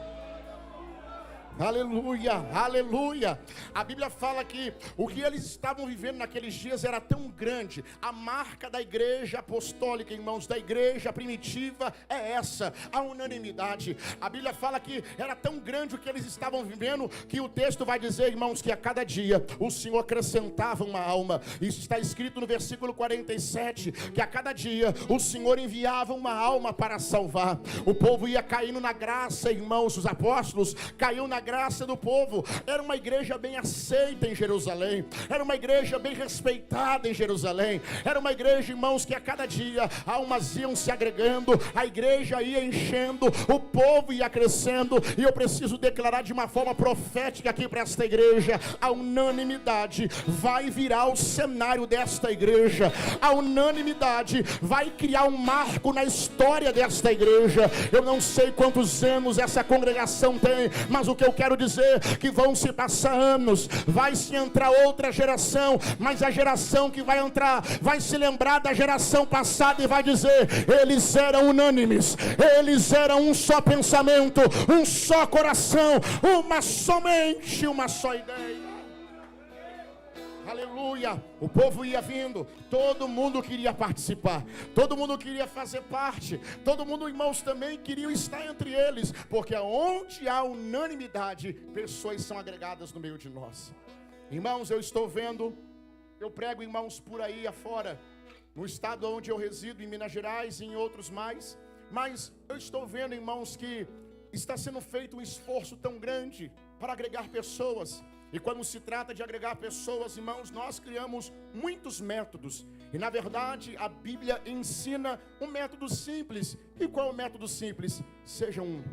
Speaker 1: Aleluia, aleluia. A Bíblia fala que o que eles estavam vivendo naqueles dias era tão grande. A marca da igreja apostólica, irmãos, da igreja primitiva é essa, a unanimidade. A Bíblia fala que era tão grande o que eles estavam vivendo, que o texto vai dizer, irmãos, que a cada dia o Senhor acrescentava uma alma. Isso está escrito no versículo 47, que a cada dia o Senhor enviava uma alma para salvar. O povo ia caindo na graça, irmãos, os apóstolos caiu na graça do povo. Era uma igreja bem aceita em Jerusalém, era uma igreja bem respeitada em Jerusalém, era uma igreja, irmãos, que a cada dia almas iam se agregando, a igreja ia enchendo, o povo ia crescendo. E eu preciso declarar de uma forma profética aqui para esta igreja: a unanimidade vai virar o cenário desta igreja, a unanimidade vai criar um marco na história desta igreja. Eu não sei quantos anos essa congregação tem, mas o que eu quero dizer é que vão se passar anos, vai se entrar outra geração, mas a geração que vai entrar vai se lembrar da geração passada e vai dizer: eles eram unânimes, eles eram um só pensamento, um só coração, uma só ideia. Aleluia. O povo ia vindo, todo mundo queria participar, todo mundo queria fazer parte, todo mundo, irmãos, também queriam estar entre eles, porque onde há unanimidade, pessoas são agregadas no meio de nós. Irmãos, eu estou vendo, eu prego, irmãos, por aí afora, no estado onde eu resido, em Minas Gerais e em outros mais, mas eu estou vendo, irmãos, que está sendo feito um esforço tão grande para agregar pessoas. E quando se trata de agregar pessoas, irmãos, nós criamos muitos métodos. E na verdade a Bíblia ensina um método simples. E qual é o método simples? Sejam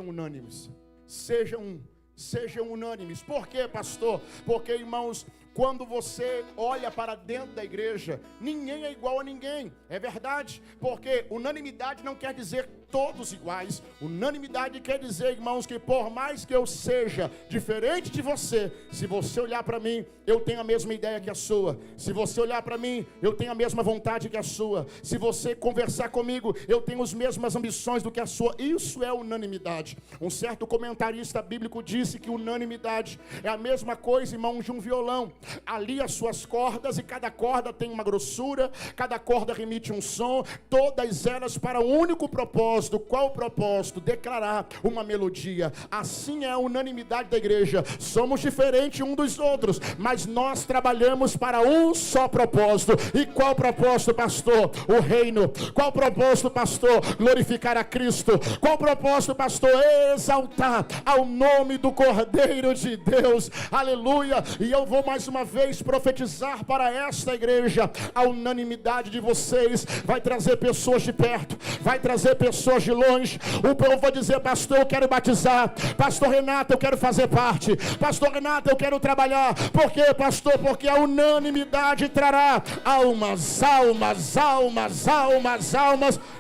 Speaker 1: unânimes. Sejam unânimes. Por quê, pastor? Porque, irmãos, quando você olha para dentro da igreja, ninguém é igual a ninguém. É verdade, porque unanimidade não quer dizer todos iguais. Unanimidade quer dizer, irmãos, que por mais que eu seja diferente de você, se você olhar para mim, eu tenho a mesma ideia que a sua. Se você olhar para mim, eu tenho a mesma vontade que a sua. Se você conversar comigo, eu tenho as mesmas ambições do que a sua. Isso é unanimidade. Um certo comentarista bíblico disse que unanimidade é a mesma coisa, irmãos, de um violão. Ali as suas cordas, e cada corda tem uma grossura, cada corda remite um som, todas elas para um único propósito. Qual o propósito? Declarar uma melodia. Assim é a unanimidade da igreja. Somos diferentes uns dos outros, mas nós trabalhamos para um só propósito. E qual propósito, pastor? O reino. Qual propósito, pastor? Glorificar a Cristo. Qual propósito, pastor? Exaltar ao nome do Cordeiro de Deus. Aleluia. E eu vou mais uma vez profetizar para esta igreja: a unanimidade de vocês vai trazer pessoas de perto, vai trazer pessoas de longe. O povo vai dizer: pastor, eu quero batizar. Pastor Renato, eu quero fazer parte. Pastor Renato, eu quero trabalhar. Por quê, pastor? Porque a unanimidade trará almas.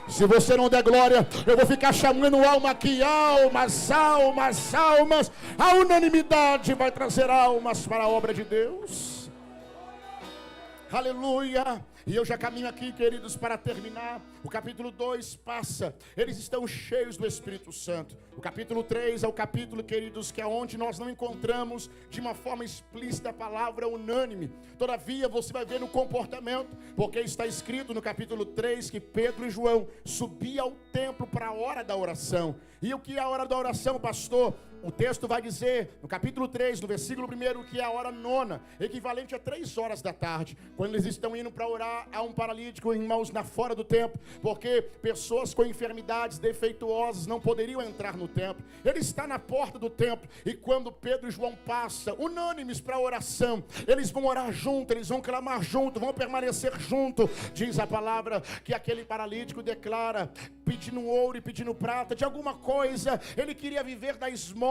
Speaker 1: Se você não der glória, eu vou ficar chamando alma aqui. Almas. A unanimidade vai trazer almas para a obra de Deus. Aleluia. E eu já caminho aqui, queridos, para terminar. O capítulo 2 passa, eles estão cheios do Espírito Santo. O capítulo 3 é o capítulo, queridos, que é onde nós não encontramos de uma forma explícita a palavra unânime. Todavia você vai ver no comportamento, porque está escrito no capítulo 3 que Pedro e João subiam ao templo para a hora da oração. E o que é a hora da oração, pastor? O texto vai dizer, no capítulo 3, no versículo 1, que é a hora nona, equivalente a 3 horas da tarde. Quando eles estão indo para orar, há um paralítico, irmãos, na fora do templo, porque pessoas com enfermidades defeituosas não poderiam entrar no templo. Ele está na porta do templo, e quando Pedro e João passam, unânimes para a oração, eles vão orar junto, eles vão clamar junto, vão permanecer junto. Diz a palavra que aquele paralítico declara, pedindo ouro e pedindo prata, de alguma coisa, ele queria viver da esmola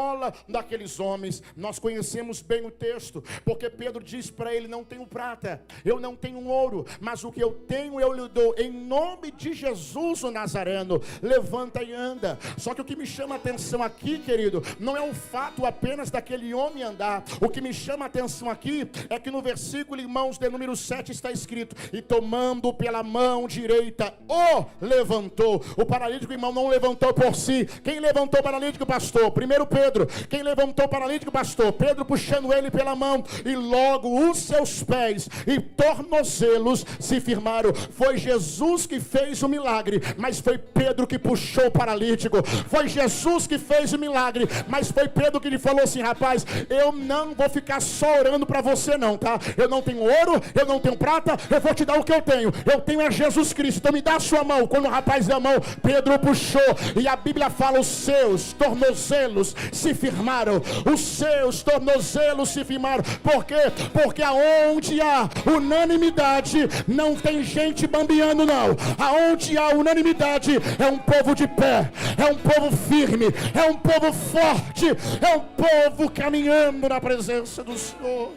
Speaker 1: daqueles homens. Nós conhecemos bem o texto, porque Pedro diz para ele: não tenho prata, eu não tenho ouro, mas mas o que eu tenho eu lhe dou, em nome de Jesus o Nazareno, levanta e anda. Só que o que me chama a atenção aqui, querido, não é o fato apenas daquele homem andar. O que me chama a atenção aqui é que no versículo, irmãos, de número 7 está escrito: e tomando pela mão direita, o levantou. O paralítico, irmão, não levantou por si. Quem levantou o paralítico, pastor? Primeiro Pedro. Quem levantou o paralítico, pastor? Pedro, puxando ele pela mão, e logo os seus pés e tornozelos se firmaram. Foi Jesus que fez o milagre, mas foi Pedro que puxou o paralítico. Foi Jesus que fez o milagre, mas foi Pedro que lhe falou assim: rapaz, eu não vou ficar só orando para você não, tá? Eu não tenho ouro, eu não tenho prata, eu vou te dar o que eu tenho é Jesus Cristo, então me dá a sua mão. Quando o rapaz deu a mão, Pedro puxou, e a Bíblia fala: os seus tornozelos se firmaram. Os seus tornozelos se firmaram. Por quê? Porque aonde há unanimidade, não tem gente bambeando não. Aonde há unanimidade, é um povo de pé, é um povo firme, é um povo forte, é um povo caminhando na presença do Senhor.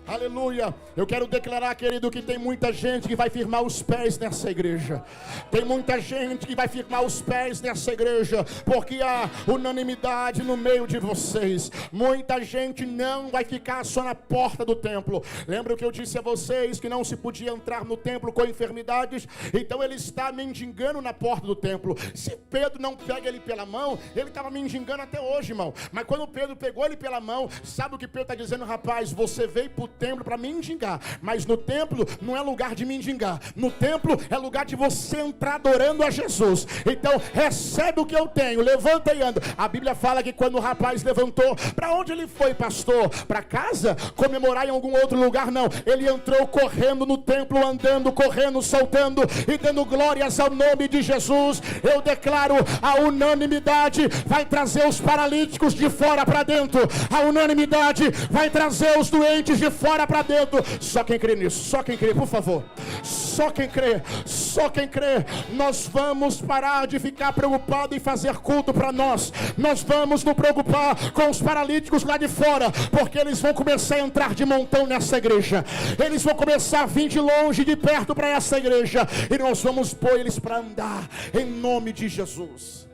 Speaker 1: Aleluia. Eu quero declarar, querido, que tem muita gente que vai firmar os pés nessa igreja. Tem muita gente que vai firmar os pés nessa igreja, porque há unanimidade no meio de vocês. Muita gente não vai ficar só na porta do templo. Lembra que eu disse a vocês que não se podia entrar no templo com enfermidades? Então ele está mendigando na porta do templo. Se Pedro não pega ele pela mão, ele estava mendigando até hoje, irmão. Mas quando Pedro pegou ele pela mão, sabe o que Pedro está dizendo? Rapaz, você veio para o templo para mendigar, mas no templo não é lugar de mendigar. No templo é lugar de você entrar adorando a Jesus. Então recebe o que eu tenho, levanta e anda. A Bíblia fala que quando o rapaz levantou, para onde ele foi, pastor? Para casa? Comemorar em algum outro lugar? Não, ele entrou correndo no templo, andando, correndo, saltando e dando glórias ao nome de Jesus. Eu declaro: a unanimidade vai trazer os paralíticos de fora para dentro. A unanimidade vai trazer os doentes de fora para dentro. Só quem crê nisso, só quem crê, por favor. Só quem crê, só quem crê. Nós vamos parar de ficar preocupado em fazer culto para nós. Nós vamos nos preocupar com os paralíticos lá de fora, porque eles vão começar a entrar de montão nessa igreja. Eles vão começar a vir de longe, de perto para essa igreja, e nós vamos pôr eles para andar em nome de Jesus.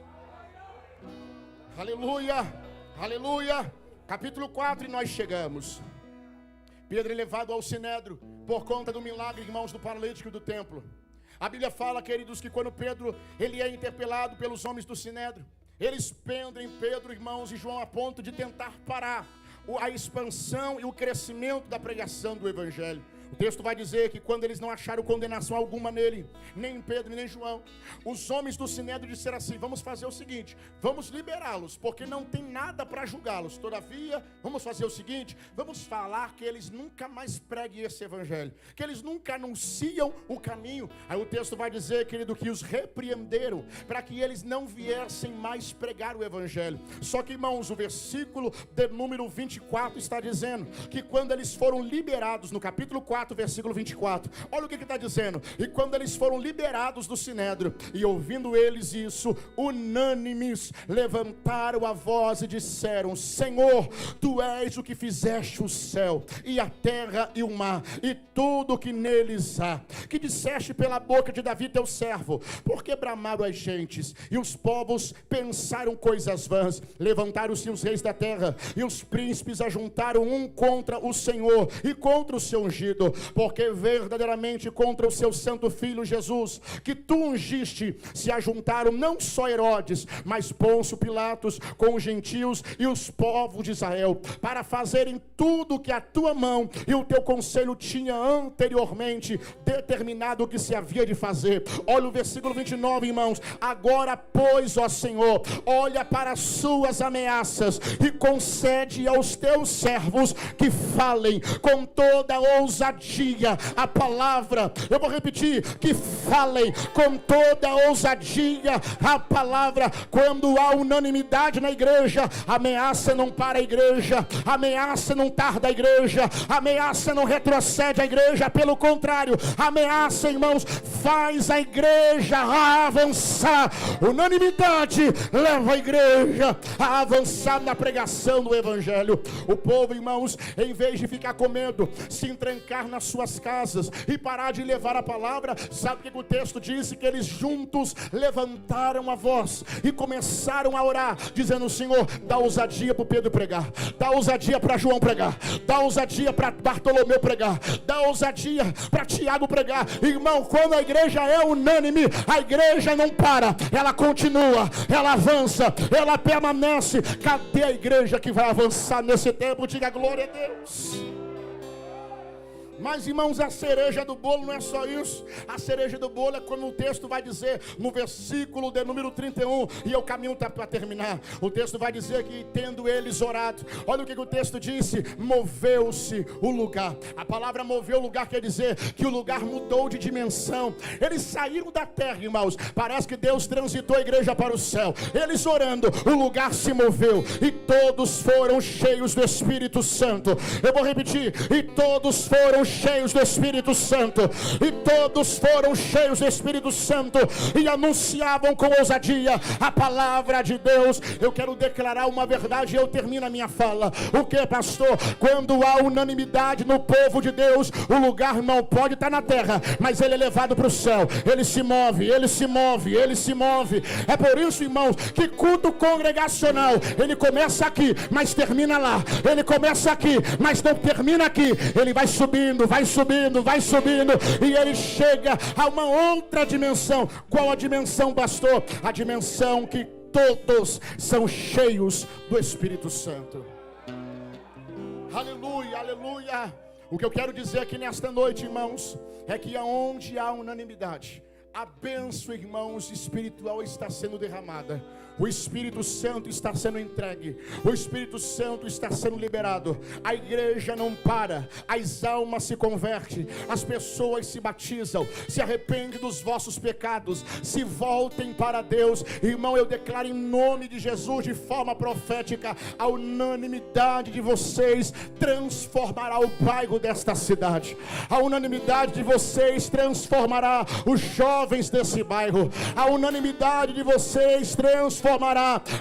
Speaker 1: Aleluia, aleluia. Capítulo 4, e nós chegamos. Pedro é levado ao sinédrio por conta do milagre, irmãos, do paralítico do templo. A Bíblia fala, queridos, que quando Pedro ele é interpelado pelos homens do sinédrio, eles prendem Pedro, irmãos, e João a ponto de tentar parar a expansão e o crescimento da pregação do evangelho. O texto vai dizer que quando eles não acharam condenação alguma nele, nem em Pedro nem em João, os homens do sinédrio disseram assim: vamos fazer o seguinte, vamos liberá-los, porque não tem nada para julgá-los. Todavia, vamos fazer o seguinte, vamos falar que eles nunca mais preguem esse evangelho, que eles nunca anunciam o caminho. Aí o texto vai dizer, querido, que os repreenderam para que eles não viessem mais pregar o evangelho. Só que, irmãos, o versículo de número 24 está dizendo que quando eles foram liberados, no capítulo 4, versículo 24, olha o que está dizendo: e quando eles foram liberados do sinédrio, e ouvindo eles isso, unânimes levantaram a voz e disseram: Senhor, tu és o que fizeste o céu e a terra e o mar e tudo que neles há, que disseste pela boca de Davi teu servo. Porque bramaram as gentes e os povos pensaram coisas vãs. Levantaram-se os reis da terra e os príncipes ajuntaram um contra o Senhor e contra o seu ungido, porque verdadeiramente contra o seu santo filho Jesus, que tu ungiste, se ajuntaram não só Herodes, mas Pôncio Pilatos com os gentios e os povos de Israel, para fazerem tudo o que a tua mão e o teu conselho tinha anteriormente determinado que se havia de fazer. Olha o versículo 29, irmãos: agora, pois, ó Senhor, olha para as suas ameaças e concede aos teus servos que falem com toda ousadia a palavra. Eu vou repetir: que falem com toda ousadia a palavra. Quando há unanimidade na igreja, ameaça não para a igreja, ameaça não tarda a igreja, ameaça não retrocede a igreja, pelo contrário, ameaça, irmãos, faz a igreja a avançar. Unanimidade leva a igreja a avançar na pregação do evangelho. O povo, irmãos, em vez de ficar com medo, se entrancar nas suas casas e parar de levar a palavra, sabe o que o texto diz? Que eles juntos levantaram a voz e começaram a orar, dizendo: Senhor, dá ousadia para Pedro pregar, dá ousadia para João pregar, dá ousadia para Bartolomeu pregar, dá ousadia para Tiago pregar. Irmão, quando a igreja é unânime, a igreja não para, ela continua, ela avança, ela permanece. Cadê a igreja que vai avançar nesse tempo? Diga glória a Deus. Mas, irmãos, a cereja do bolo não é só isso. A cereja do bolo é quando o texto vai dizer, no versículo de número 31, e eu caminho para terminar, o texto vai dizer que tendo eles orado, olha o que o texto disse: moveu-se o lugar. A palavra moveu o lugar quer dizer que o lugar mudou de dimensão. Eles saíram da terra, irmãos, parece que Deus transitou a igreja para o céu. Eles orando, o lugar se moveu e todos foram cheios do Espírito Santo. Eu vou repetir: e todos foram cheios do Espírito Santo, e todos foram cheios do Espírito Santo, e anunciavam com ousadia a palavra de Deus. Eu quero declarar uma verdade e eu termino a minha fala. O que, pastor? Quando há unanimidade no povo de Deus, o lugar não pode estar na terra, mas ele é levado para o céu. Ele se move, ele se move, ele se move. É por isso, irmãos, que culto congregacional, ele começa aqui, mas termina lá. Ele começa aqui, mas não termina aqui. Ele vai subindo, vai subindo, vai subindo, e ele chega a uma outra dimensão. Qual a dimensão, pastor? A dimensão que todos são cheios do Espírito Santo. Aleluia, aleluia. O que eu quero dizer aqui nesta noite, irmãos, é que aonde há unanimidade, a bênção, irmãos, espiritual está sendo derramada. O Espírito Santo está sendo entregue, o Espírito Santo está sendo liberado. A igreja não para, as almas se convertem, as pessoas se batizam, se arrependem dos vossos pecados, se voltem para Deus. Irmão, eu declaro em nome de Jesus, de forma profética, a unanimidade de vocês transformará o bairro desta cidade. A unanimidade de vocês transformará os jovens desse bairro. A unanimidade de vocês transformará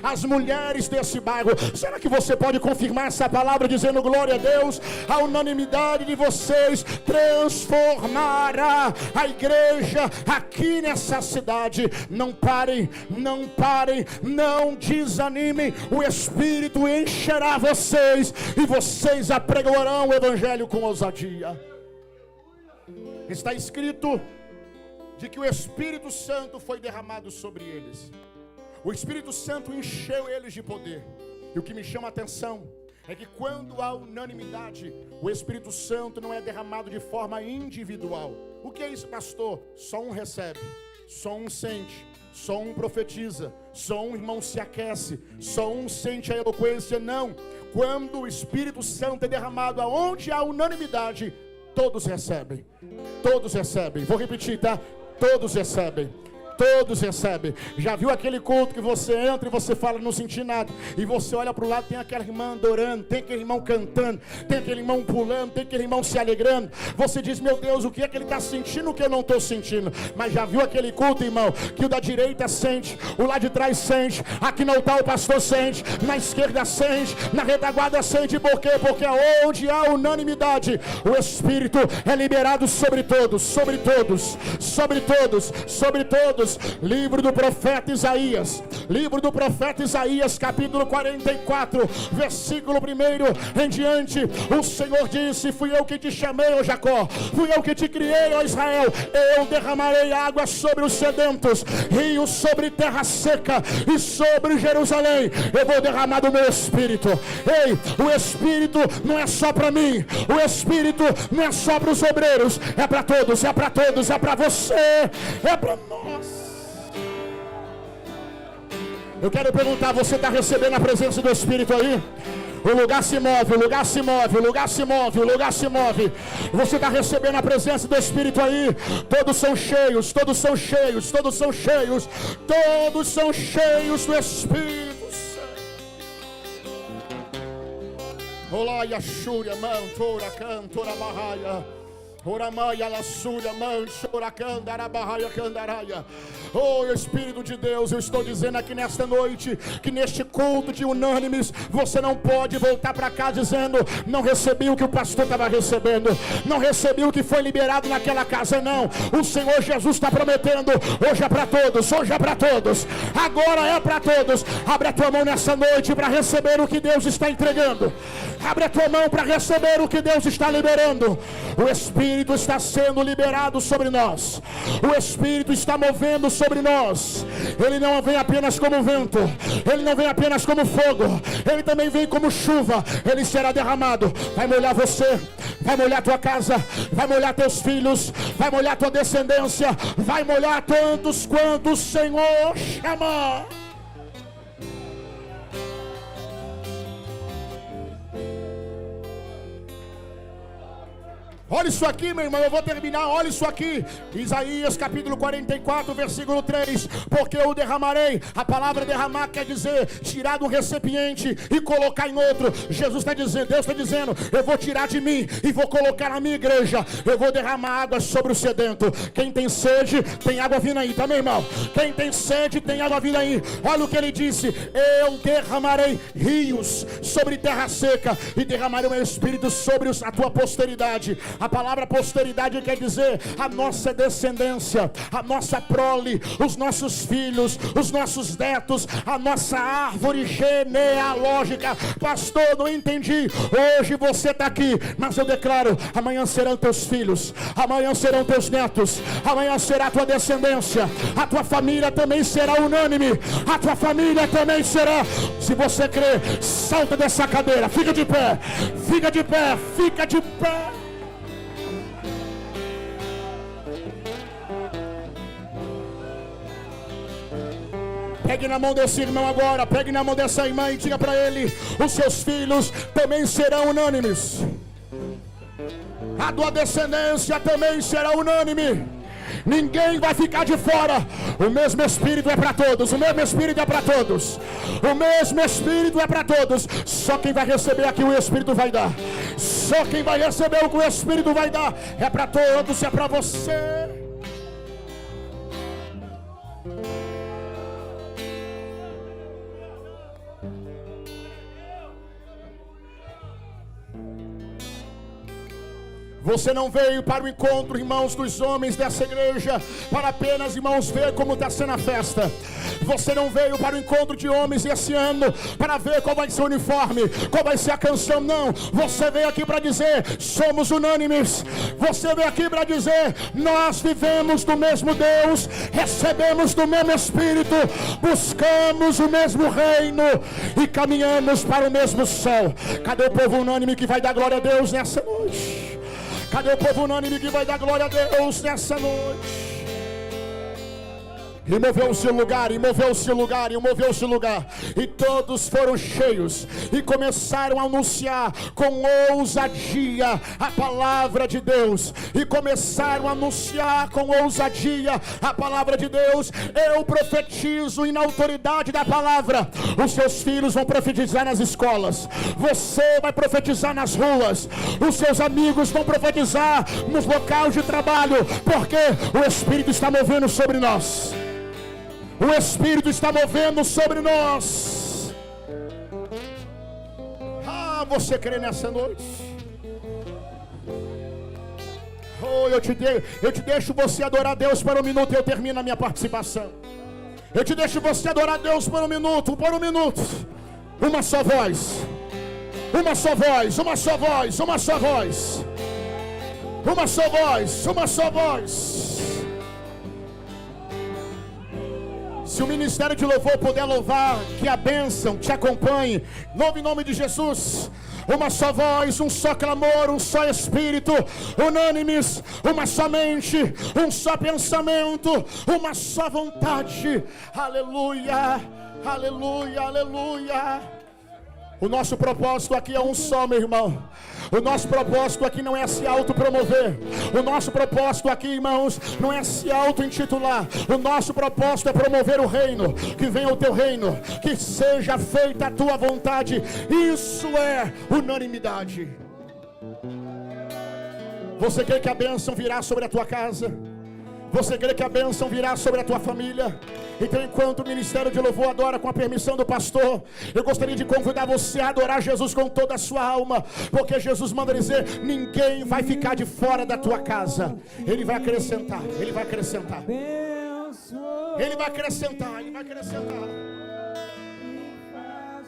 Speaker 1: as mulheres desse bairro. Será que você pode confirmar essa palavra dizendo glória a Deus? A unanimidade de vocês transformará a igreja aqui nessa cidade. Não parem, não parem, não desanimem. O Espírito encherá vocês e vocês apregoarão o Evangelho com ousadia. Está escrito de que o Espírito Santo foi derramado sobre eles. O Espírito Santo encheu eles de poder. E o que me chama a atenção é que quando há unanimidade, o Espírito Santo não é derramado de forma individual. O que é isso, pastor? Só um recebe, só um sente, só um profetiza, só um irmão se aquece, só um sente a eloquência. Não. Quando o Espírito Santo é derramado, aonde há unanimidade, todos recebem. Todos recebem. Vou repetir, tá? Todos recebem. Todos recebem. Já viu aquele culto que você entra e você fala, não senti nada, e você olha para o lado, tem aquela irmã adorando, tem aquele irmão cantando, tem aquele irmão pulando, tem aquele irmão se alegrando. Você diz, meu Deus, o que é que ele está sentindo, o que eu não estou sentindo? Mas já viu aquele culto, irmão, que o da direita sente, o lá de trás sente, aqui no altar o pastor sente, na esquerda sente, na retaguarda sente. Por quê? Porque onde há unanimidade, o Espírito é liberado sobre todos, sobre todos, sobre todos, sobre todos. Livro do profeta Isaías, livro do profeta Isaías, capítulo 44, versículo 1 em diante. O Senhor disse, fui eu que te chamei, ó Jacó, fui eu que te criei, ó Israel. Eu derramarei água sobre os sedentos, rios sobre terra seca, e sobre Jerusalém eu vou derramar do meu Espírito. Ei, o Espírito não é só para mim, o Espírito não é só para os obreiros, é para todos, é para todos, é para você, é para nós. Eu quero perguntar, você está recebendo a presença do Espírito aí? O lugar se move, o lugar se move, o lugar se move, o lugar se move. Você está recebendo a presença do Espírito aí? Todos são cheios, todos são cheios, todos são cheios, todos são cheios do Espírito Santo. Olá, Yashúria, mantora, cantora, barraia. Oramaia, lassúria, manchora, candara, barraia, candaraia. Oh, Espírito de Deus, eu estou dizendo aqui nesta noite, que neste culto de unânimes, você não pode voltar para cá dizendo, não recebi o que o pastor estava recebendo, não recebi o que foi liberado naquela casa, não. O Senhor Jesus está prometendo, hoje é para todos, hoje é para todos, agora é para todos. Abre a tua mão nessa noite para receber o que Deus está entregando. Abre a tua mão para receber o que Deus está liberando. O Espírito está sendo liberado sobre nós. O Espírito está movendo sobre nós. Ele não vem apenas como vento, ele não vem apenas como fogo, ele também vem como chuva. Ele será derramado, vai molhar você, vai molhar tua casa, vai molhar teus filhos, vai molhar tua descendência, vai molhar tantos quanto o Senhor chamar. Olha isso aqui, meu irmão, eu vou terminar, olha isso aqui. Isaías capítulo 44, versículo 3. Porque eu derramarei, a palavra derramar quer dizer tirar de um recipiente e colocar em outro. Jesus está dizendo, Deus está dizendo, eu vou tirar de mim e vou colocar na minha igreja. Eu vou derramar água sobre o sedento. Quem tem sede, tem água vindo aí, tá, meu irmão? Quem tem sede, tem água vindo aí. Olha o que ele disse, eu derramarei rios sobre terra seca e derramarei o meu espírito sobre a tua posteridade. A palavra posteridade quer dizer a nossa descendência, a nossa prole, os nossos filhos, os nossos netos, a nossa árvore genealógica. Pastor, não entendi. Hoje você está aqui, mas eu declaro, amanhã serão teus filhos, amanhã serão teus netos, amanhã será a tua descendência, a tua família também será unânime, a tua família também será. Se você crê, salta dessa cadeira, fica de pé, fica de pé, fica de pé. Pegue na mão desse irmão agora, pegue na mão dessa irmã e diga para ele, os seus filhos também serão unânimes. A tua descendência também será unânime. Ninguém vai ficar de fora. O mesmo Espírito é para todos. O mesmo Espírito é para todos. O mesmo Espírito é para todos. Só quem vai receber aqui o Espírito vai dar. Só quem vai receber o que o Espírito vai dar. É para todos, é para você. Você não veio para o encontro, irmãos, dos homens dessa igreja, para apenas, irmãos, ver como está sendo a festa. Você não veio para o encontro de homens esse ano para ver qual vai ser o uniforme, qual vai ser a canção, não. Você veio aqui para dizer, somos unânimes. Você veio aqui para dizer, nós vivemos do mesmo Deus, recebemos do mesmo Espírito, buscamos o mesmo reino e caminhamos para o mesmo céu. Cadê o povo unânime que vai dar glória a Deus nessa noite? Cadê o povo unânime que vai dar glória a Deus nessa noite? E moveu-se o lugar, e moveu-se o lugar, e moveu-se o lugar. E todos foram cheios e começaram a anunciar com ousadia a palavra de Deus. E começaram a anunciar com ousadia a palavra de Deus. Eu profetizo e na autoridade da palavra, os seus filhos vão profetizar nas escolas. Você vai profetizar nas ruas. Os seus amigos vão profetizar nos locais de trabalho. Porque o Espírito está movendo sobre nós. O Espírito está movendo sobre nós. Ah, você crê nessa noite? Oh, eu te deixo você adorar Deus por um minuto e eu termino a minha participação. Eu te deixo você adorar Deus por um minuto, Uma só voz. Uma só voz, uma só voz, uma só voz. Uma só voz, uma só voz. Se o ministério de louvor puder louvar, que a bênção te acompanhe, em nome de Jesus. Uma só voz, um só clamor, um só espírito, unânimes, uma só mente, um só pensamento, uma só vontade. Aleluia, aleluia, aleluia. O nosso propósito aqui é um só, meu irmão. O nosso propósito aqui não é se autopromover. O nosso propósito aqui, irmãos, não é se auto-intitular. O nosso propósito é promover o reino. Que venha o teu reino, que seja feita a tua vontade. Isso é unanimidade. Você quer que a bênção virá sobre a tua casa? Você crê que a bênção virá sobre a tua família? Então, enquanto o ministério de louvor adora, com a permissão do pastor, eu gostaria de convidar você a adorar Jesus com toda a sua alma, porque Jesus manda dizer: ninguém vai ficar de fora da tua casa. Ele vai acrescentar, Ele vai acrescentar, Ele vai acrescentar, Ele vai acrescentar.